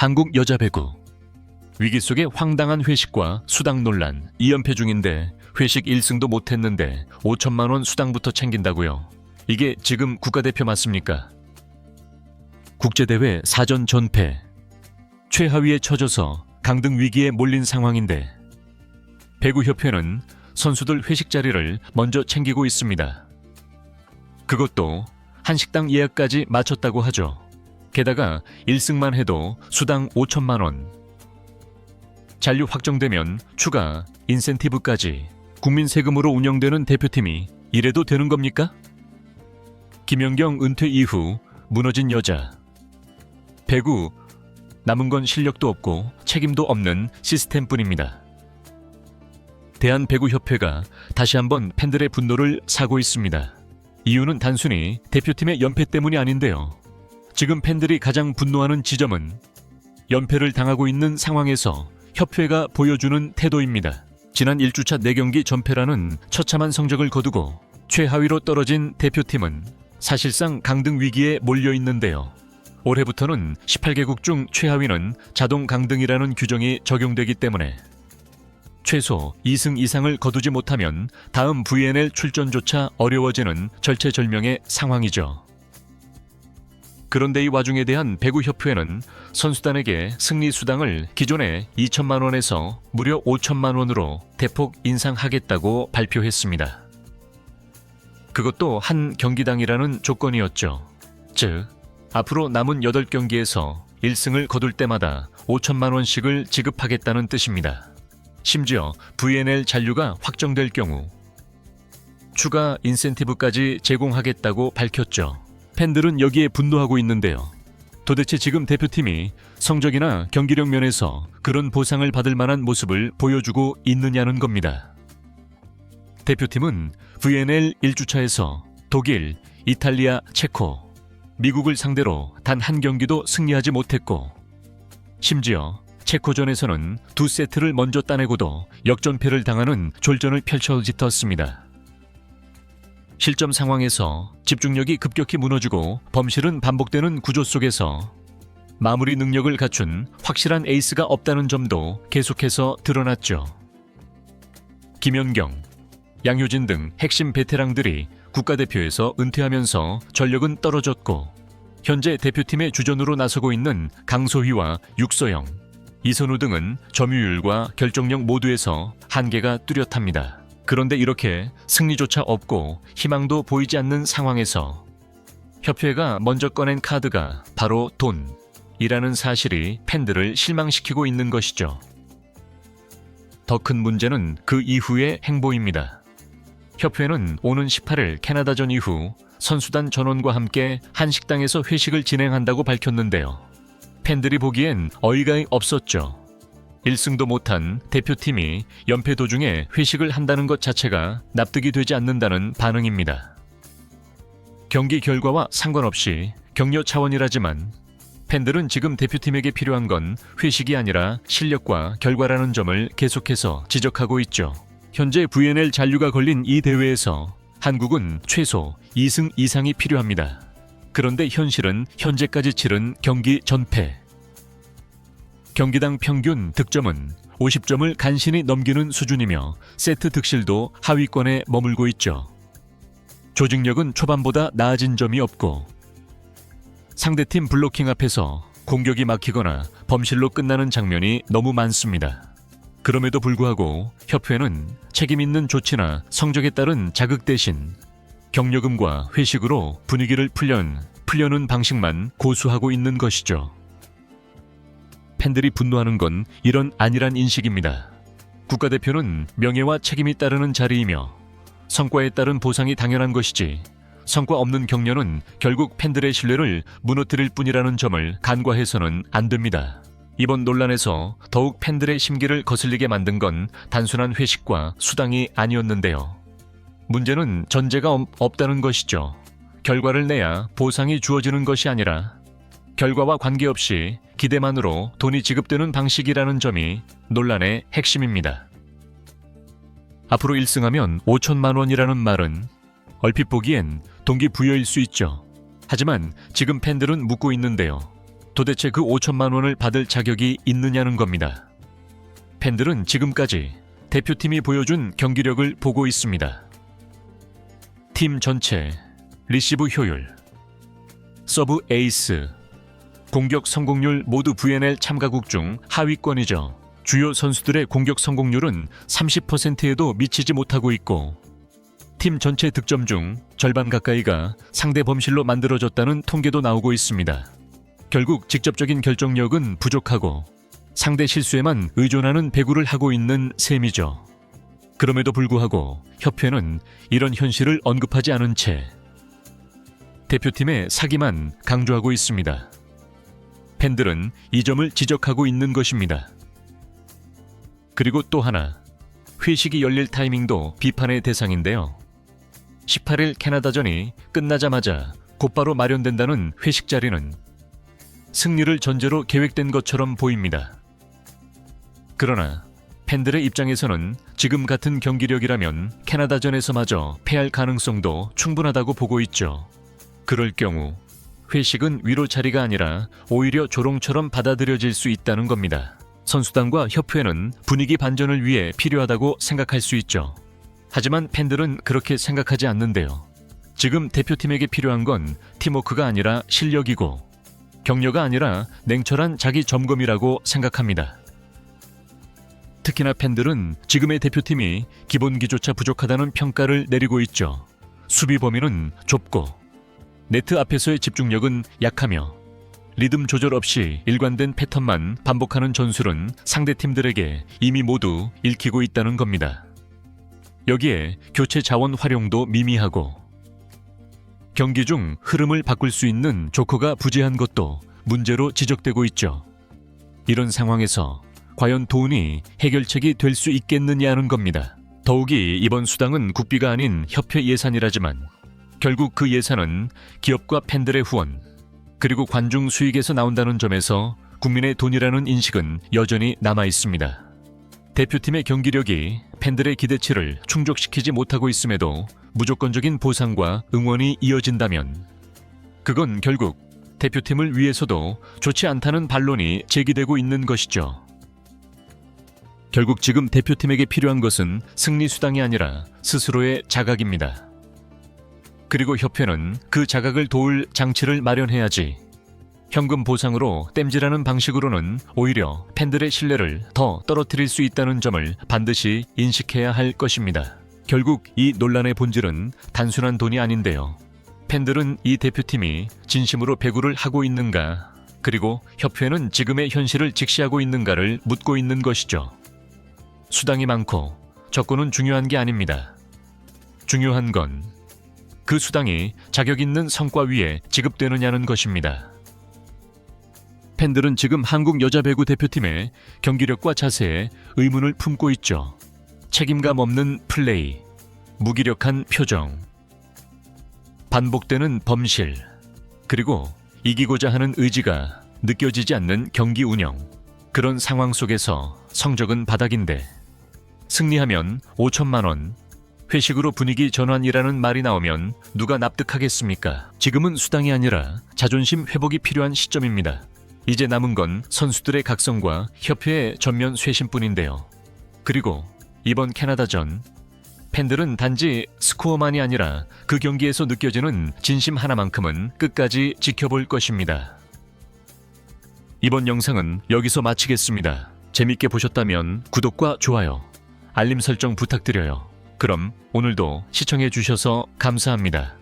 한국 여자 배구. 위기 속의 황당한 회식과 수당 논란 2연패 중인데 회식 1승도 못했는데 5천만 원 수당부터 챙긴다고요. 이게 지금 국가대표 맞습니까? 국제대회 4전 전패. 최하위에 처져서 강등 위기에 몰린 상황인데 배구협회는 선수들 회식 자리를 먼저 챙기고 있습니다. 그것도 한식당 예약까지 마쳤다고 하죠. 게다가 1승만 해도 수당 5천만 원. 잔류 확정되면 추가 인센티브까지. 국민 세금으로 운영되는 대표팀이 이래도 되는 겁니까? 김연경 은퇴 이후 무너진 여자. 배구, 남은 건 실력도 없고 책임도 없는 시스템뿐입니다. 대한배구협회가 다시 한번 팬들의 분노를 사고 있습니다. 이유는 단순히 대표팀의 연패 때문이 아닌데요. 지금 팬들이 가장 분노하는 지점은 연패를 당하고 있는 상황에서 협회가 보여주는 태도입니다. 지난 1주차 4경기 전패라는 처참한 성적을 거두고 최하위로 떨어진 대표팀은 사실상 강등 위기에 몰려 있는데요. 올해부터는 18개국 중 최하위는 자동 강등이라는 규정이 적용되기 때문에 최소 2승 이상을 거두지 못하면 다음 VNL 출전조차 어려워지는 절체절명의 상황이죠. 그런데 이 와중에 대한 배구협회는 선수단에게 승리 수당을 기존의 2천만 원에서 무려 5천만 원으로 대폭 인상하겠다고 발표했습니다. 그것도 한 경기당이라는 조건이었죠. 즉, 앞으로 남은 8경기에서 1승을 거둘 때마다 5천만 원씩을 지급하겠다는 뜻입니다. 심지어 VNL 잔류가 확정될 경우 추가 인센티브까지 제공하겠다고 밝혔죠. 팬들은 여기에 분노하고 있는데요. 도대체 지금 대표팀이 성적이나 경기력 면에서 그런 보상을 받을 만한 모습을 보여주고 있느냐는 겁니다. 대표팀은 VNL 1주차에서 독일, 이탈리아, 체코, 미국을 상대로 단 한 경기도 승리하지 못했고 심지어 체코전에서는 2세트를 먼저 따내고도 역전패를 당하는 졸전을 펼쳐짓었습니다. 실점 상황에서 집중력이 급격히 무너지고 범실은 반복되는 구조 속에서 마무리 능력을 갖춘 확실한 에이스가 없다는 점도 계속해서 드러났죠. 김연경, 양효진 등 핵심 베테랑들이 국가대표에서 은퇴하면서 전력은 떨어졌고 현재 대표팀의 주전으로 나서고 있는 강소희와 육서영, 이선우 등은 점유율과 결정력 모두에서 한계가 뚜렷합니다. 그런데 이렇게 승리조차 없고 희망도 보이지 않는 상황에서 협회가 먼저 꺼낸 카드가 바로 돈이라는 사실이 팬들을 실망시키고 있는 것이죠. 더 큰 문제는 그 이후의 행보입니다. 협회는 오는 18일 캐나다전 이후 선수단 전원과 함께 한식당에서 회식을 진행한다고 밝혔는데요. 팬들이 보기엔 어이가 없었죠. 1승도 못한 대표팀이 연패 도중에 회식을 한다는 것 자체가 납득이 되지 않는다는 반응입니다. 경기 결과와 상관없이 격려 차원이라지만 팬들은 지금 대표팀에게 필요한 건 회식이 아니라 실력과 결과라는 점을 계속해서 지적하고 있죠. 현재 VNL 잔류가 걸린 이 대회에서 한국은 최소 2승 이상이 필요합니다. 그런데 현실은 현재까지 치른 경기 전패. 경기당 평균 득점은 50점을 간신히 넘기는 수준이며 세트 득실도 하위권에 머물고 있죠. 조직력은 초반보다 나아진 점이 없고 상대팀 블로킹 앞에서 공격이 막히거나 범실로 끝나는 장면이 너무 많습니다. 그럼에도 불구하고 협회는 책임 있는 조치나 성적에 따른 자극 대신 격려금과 회식으로 분위기를 풀려는 방식만 고수하고 있는 것이죠. 팬들이 분노하는 건 이런 아니란 인식입니다. 국가대표는 명예와 책임이 따르는 자리이며 성과에 따른 보상이 당연한 것이지 성과 없는 격려는 결국 팬들의 신뢰를 무너뜨릴 뿐이라는 점을 간과해서는 안 됩니다. 이번 논란에서 더욱 팬들의 심기를 거슬리게 만든 건 단순한 회식과 수당이 아니었는데요. 문제는 전제가 없다는 것이죠. 결과를 내야 보상이 주어지는 것이 아니라 결과와 관계없이 기대만으로 돈이 지급되는 방식이라는 점이 논란의 핵심입니다. 앞으로 1승하면 5천만 원이라는 말은 얼핏 보기엔 동기부여일 수 있죠. 하지만 지금 팬들은 묻고 있는데요. 도대체 그 5천만 원을 받을 자격이 있느냐는 겁니다. 팬들은 지금까지 대표팀이 보여준 경기력을 보고 있습니다. 팀 전체, 리시브 효율, 서브 에이스, 공격 성공률 모두 VNL 참가국 중 하위권이죠. 주요 선수들의 공격 성공률은 30%에도 미치지 못하고 있고 팀 전체 득점 중 절반 가까이가 상대 범실로 만들어졌다는 통계도 나오고 있습니다. 결국 직접적인 결정력은 부족하고 상대 실수에만 의존하는 배구를 하고 있는 셈이죠. 그럼에도 불구하고 협회는 이런 현실을 언급하지 않은 채 대표팀의 사기만 강조하고 있습니다. 팬들은 이 점을 지적하고 있는 것입니다. 그리고 또 하나, 회식이 열릴 타이밍도 비판의 대상인데요. 18일 캐나다전이 끝나자마자 곧바로 마련된다는 회식 자리는 승리를 전제로 계획된 것처럼 보입니다. 그러나 팬들의 입장에서는 지금 같은 경기력이라면 캐나다전에서마저 패할 가능성도 충분하다고 보고 있죠. 그럴 경우 회식은 위로 자리가 아니라 오히려 조롱처럼 받아들여질 수 있다는 겁니다. 선수단과 협회는 분위기 반전을 위해 필요하다고 생각할 수 있죠. 하지만 팬들은 그렇게 생각하지 않는데요. 지금 대표팀에게 필요한 건 팀워크가 아니라 실력이고 격려가 아니라 냉철한 자기 점검이라고 생각합니다. 특히나 팬들은 지금의 대표팀이 기본기조차 부족하다는 평가를 내리고 있죠. 수비 범위는 좁고 네트 앞에서의 집중력은 약하며 리듬 조절 없이 일관된 패턴만 반복하는 전술은 상대팀들에게 이미 모두 읽히고 있다는 겁니다. 여기에 교체 자원 활용도 미미하고 경기 중 흐름을 바꿀 수 있는 조커가 부재한 것도 문제로 지적되고 있죠. 이런 상황에서 과연 돈이 해결책이 될 수 있겠느냐는 겁니다. 더욱이 이번 수당은 국비가 아닌 협회 예산이라지만 결국 그 예산은 기업과 팬들의 후원, 그리고 관중 수익에서 나온다는 점에서 국민의 돈이라는 인식은 여전히 남아 있습니다. 대표팀의 경기력이 팬들의 기대치를 충족시키지 못하고 있음에도 무조건적인 보상과 응원이 이어진다면 그건 결국 대표팀을 위해서도 좋지 않다는 반론이 제기되고 있는 것이죠. 결국 지금 대표팀에게 필요한 것은 승리 수당이 아니라 스스로의 자각입니다. 그리고 협회는 그 자각을 도울 장치를 마련해야지 현금 보상으로 땜질하는 방식으로는 오히려 팬들의 신뢰를 더 떨어뜨릴 수 있다는 점을 반드시 인식해야 할 것입니다. 결국 이 논란의 본질은 단순한 돈이 아닌데요. 팬들은 이 대표팀이 진심으로 배구를 하고 있는가, 그리고 협회는 지금의 현실을 직시하고 있는가를 묻고 있는 것이죠. 수당이 많고 적고는 중요한 게 아닙니다. 중요한 건 그 수당이 자격 있는 성과 위에 지급되느냐는 것입니다. 팬들은 지금 한국 여자 배구 대표팀의 경기력과 자세에 의문을 품고 있죠. 책임감 없는 플레이, 무기력한 표정, 반복되는 범실, 그리고 이기고자 하는 의지가 느껴지지 않는 경기 운영. 그런 상황 속에서 성적은 바닥인데 승리하면 5천만 원, 회식으로 분위기 전환이라는 말이 나오면 누가 납득하겠습니까? 지금은 수당이 아니라 자존심 회복이 필요한 시점입니다. 이제 남은 건 선수들의 각성과 협회의 전면 쇄신뿐인데요. 그리고 이번 캐나다전, 팬들은 단지 스코어만이 아니라 그 경기에서 느껴지는 진심 하나만큼은 끝까지 지켜볼 것입니다. 이번 영상은 여기서 마치겠습니다. 재밌게 보셨다면 구독과 좋아요, 알림 설정 부탁드려요. 그럼 오늘도 시청해 주셔서 감사합니다.